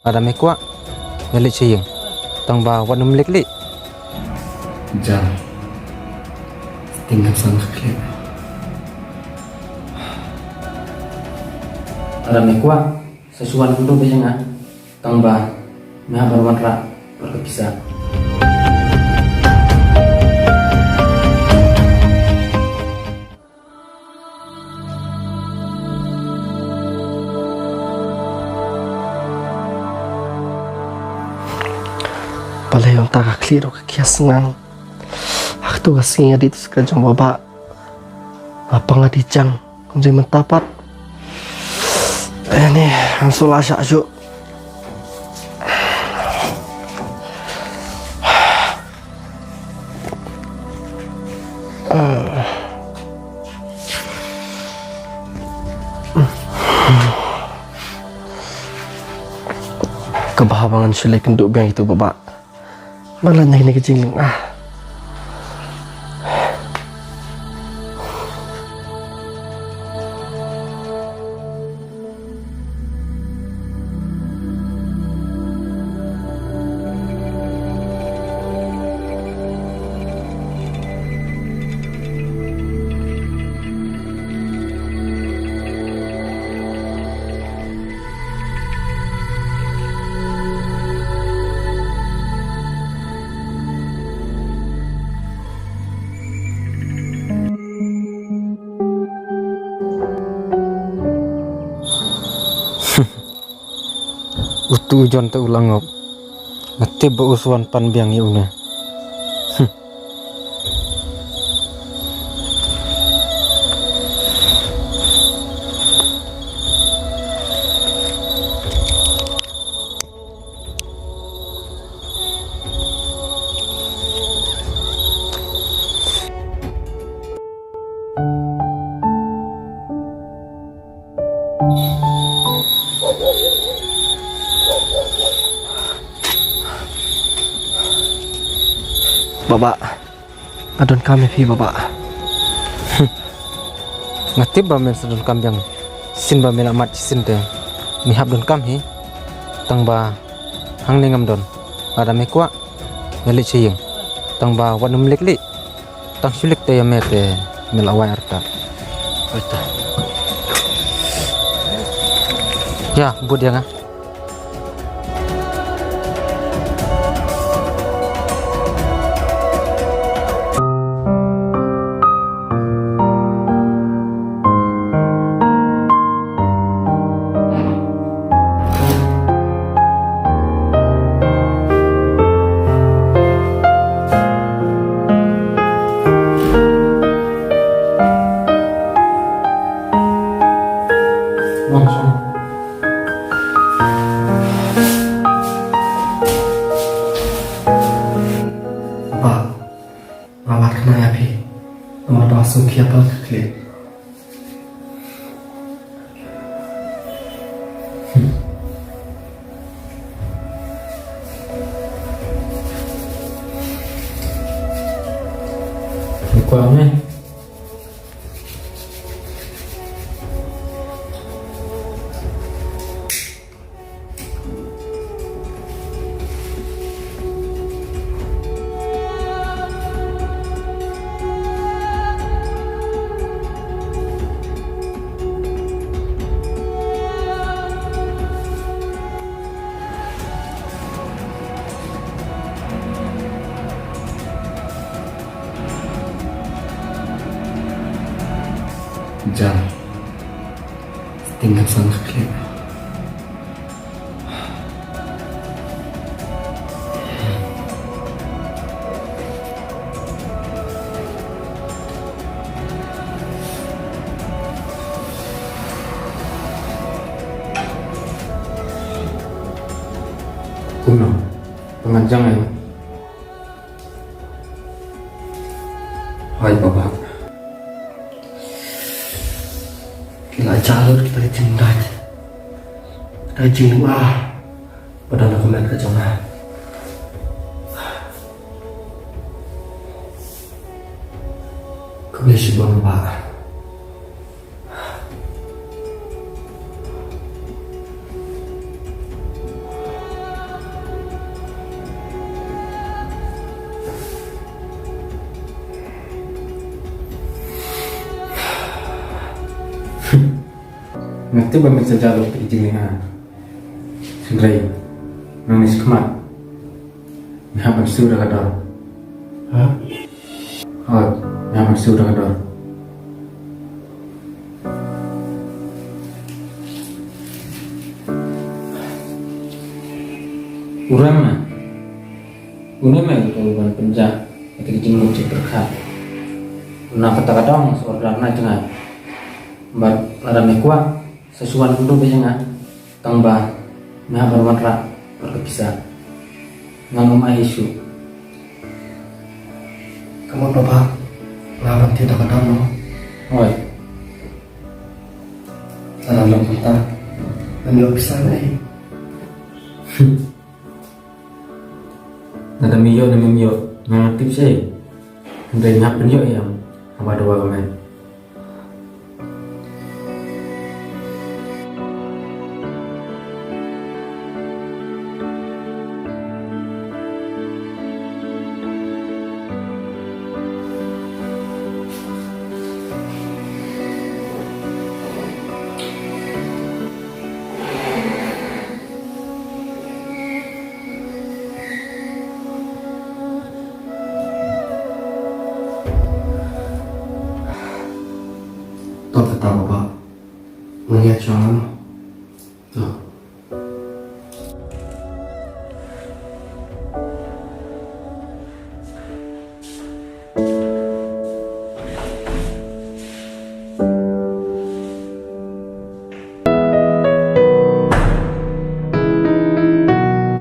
ada mekwa ngelik ciyeng tangba wanum lekli Jam tinggal sang klik ada mekwa sesuatu itu biasanya tangba meh berwarna bisa pala yung takakliro kakias ngang akto kasi nga dito sa kadyang baba mapangadijang kung di mentapat ayan ang sula siya asyo kebahabangan sila kenduk biang itu baba malah nyanyi kecil utu jon te ulangop ngete ba uswan pan biang iuna baba adon kami fi baba ngete ba men sadon kambyang sin ba mela mat sin te mihap don kam hi tangba hang ningam don ada mekwa ngelik ciyeng tangba wanum lekli tang sulik te yamete melawai arta Oita. ya bud ya nga langsung baba rawat kena ya pi nomor langsung kiapa klik kurangnya jam tinggal sang klik kuno penganjang ya hai baba lại jalur kita dicintai rajin pada nak komen ke jangan kebesi bang pak ngerti ba min saja lo pijingan sendiri nangis kemat nyaman sudah kadar Hah? oh nyaman sudah kadar urang na uneme ko ban penja ketika jenguk cek berkat na kata-kata seorang na jangan bat lara mekwa sesuatu dulu biasanya tambah nah bermatra berkebisa ngomong isu Kamu bapak lawan tidak ketemu. oi Salam bentar. Kami bisa nih. nada miyo nada miyo ngatip sih dari ngap penyo yang apa doa kemarin